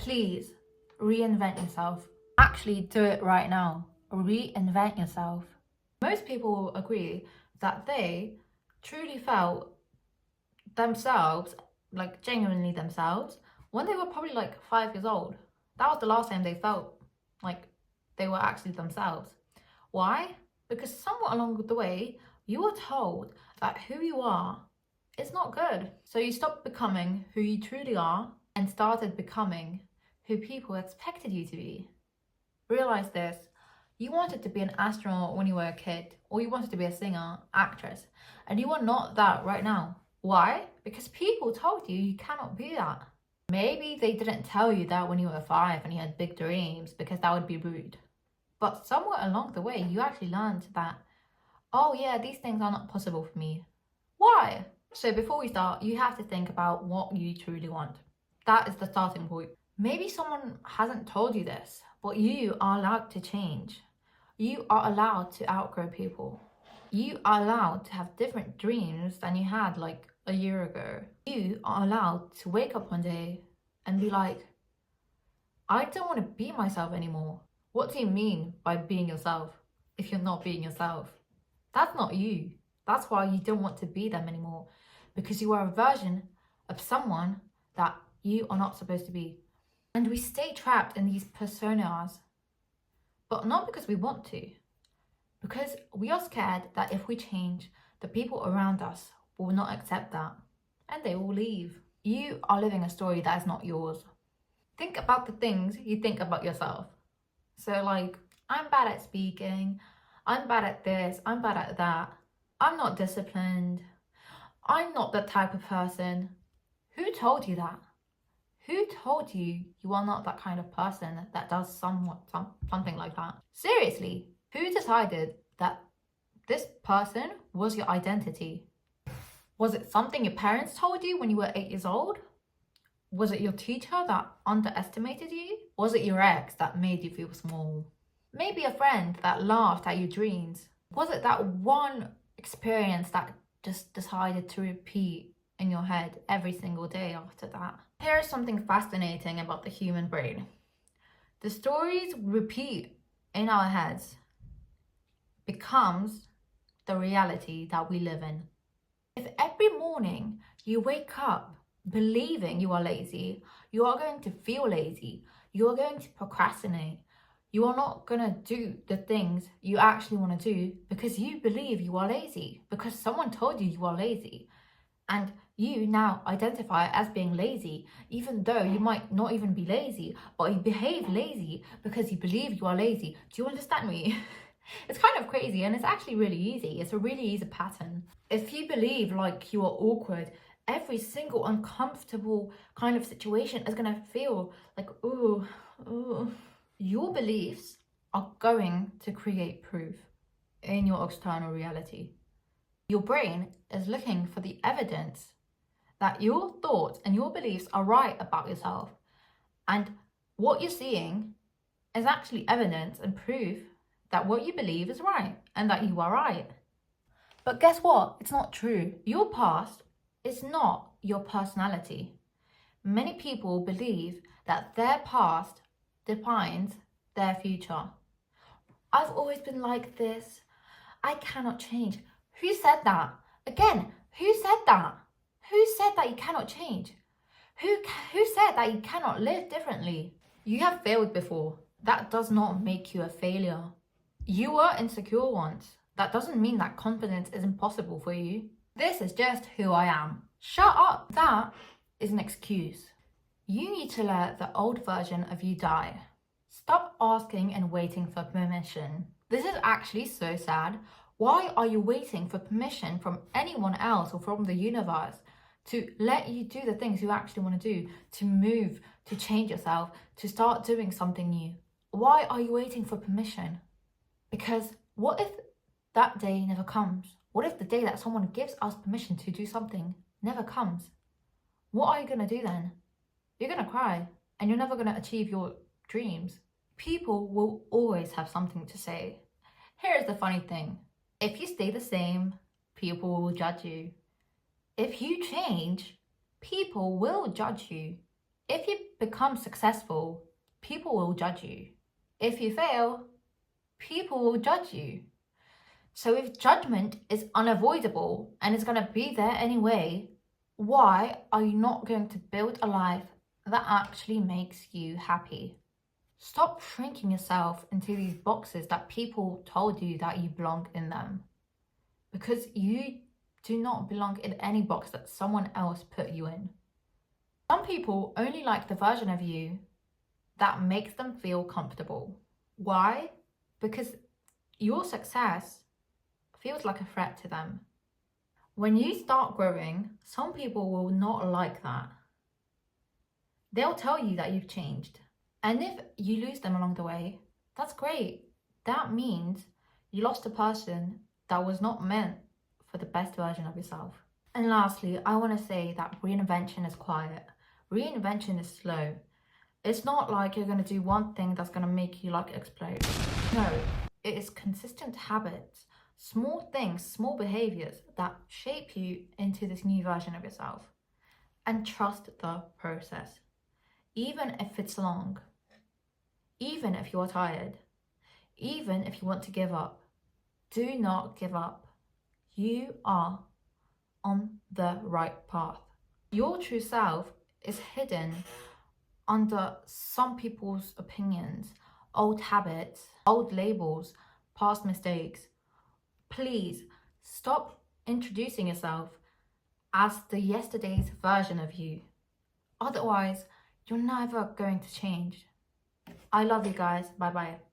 Please reinvent yourself. Actually, do it right now. Reinvent yourself. Most people will agree that they truly felt themselves, like genuinely themselves, when they were probably like 5 years old. That was the last time they felt like they were actually themselves. Why? Because somewhat along the way, you were told that who you are is not good. So you stopped becoming who you truly are and started becoming who people expected you to be. Realize this. You wanted to be an astronaut when you were a kid, or you wanted to be a singer, actress, and you are not that right now. Why? Because people told you you cannot be that. Maybe they didn't tell you that when you were 5 and you had big dreams, because that would be rude. But somewhere along the way, you actually learned that, oh yeah, these things are not possible for me. Why? So before we start, you have to think about what you truly want. That is the starting point. Maybe someone hasn't told you this, but you are allowed to change. You are allowed to outgrow people. You are allowed to have different dreams than you had like a year ago. You are allowed to wake up one day and be like, I don't want to be myself anymore. What do you mean by being yourself if you're not being yourself? That's not you. That's why you don't want to be them anymore, because you are a version of someone that you are not supposed to be. And we stay trapped in these personas, but not because we want to, because we are scared that if we change, the people around us will not accept that and they will leave. You are living a story that is not yours. Think about the things you think about yourself. So like, I'm bad at speaking, I'm bad at this, I'm bad at that, I'm not disciplined, I'm not that type of person. Who told you that? Who told you you are not that kind of person that does something like that? Seriously, who decided that this person was your identity? Was it something your parents told you when you were 8 years old? Was it your teacher that underestimated you? Was it your ex that made you feel small? Maybe a friend that laughed at your dreams? Was it that one experience that just decided to repeat in your head every single day after that? Here is something fascinating about the human brain. The stories repeat in our heads becomes the reality that we live in. If every morning you wake up believing you are lazy, you are going to feel lazy, you are going to procrastinate, you are not going to do the things you actually want to do because you believe you are lazy, because someone told you you are lazy. And you now identify as being lazy, even though you might not even be lazy, but you behave lazy because you believe you are lazy. Do you understand me? It's kind of crazy, and it's actually really easy. It's a really easy pattern. If you believe like you are awkward, every single uncomfortable kind of situation is gonna feel like, ooh. Your beliefs are going to create proof in your external reality. Your brain is looking for the evidence that your thoughts and your beliefs are right about yourself. And what you're seeing is actually evidence and proof that what you believe is right and that you are right. But guess what? It's not true. Your past is not your personality. Many people believe that their past defines their future. I've always been like this. I cannot change. Who said that? Again, who said that? Who said that you cannot change? Who said that you cannot live differently? You have failed before. That does not make you a failure. You were insecure once. That doesn't mean that confidence is impossible for you. This is just who I am. Shut up. That is an excuse. You need to let the old version of you die. Stop asking and waiting for permission. This is actually so sad. Why are you waiting for permission from anyone else or from the universe to let you do the things you actually want to do, to move, to change yourself, to start doing something new? Why are you waiting for permission? Because what if that day never comes? What if the day that someone gives us permission to do something never comes? What are you going to do then? You're going to cry and you're never going to achieve your dreams. People will always have something to say. Here's the funny thing. If you stay the same, people will judge you. If you change, people will judge you. If you become successful, people will judge you. If you fail, people will judge you. So if judgment is unavoidable and it's going to be there anyway, why are you not going to build a life that actually makes you happy? Stop shrinking yourself into these boxes that people told you that you belong in them. Because you do not belong in any box that someone else put you in. Some people only like the version of you that makes them feel comfortable. Why? Because your success feels like a threat to them. When you start growing, some people will not like that. They'll tell you that you've changed. And if you lose them along the way, that's great. That means you lost a person that was not meant for the best version of yourself. And lastly, I want to say that reinvention is quiet. Reinvention is slow. It's not like you're going to do one thing that's going to make you like explode. No, it is consistent habits, small things, small behaviors that shape you into this new version of yourself. And trust the process. Even if it's long, even if you are tired, even if you want to give up, do not give up. You are on the right path. Your true self is hidden under some people's opinions, old habits, old labels, past mistakes. Please stop introducing yourself as the yesterday's version of you. Otherwise, you're never going to change. I love you guys. Bye bye.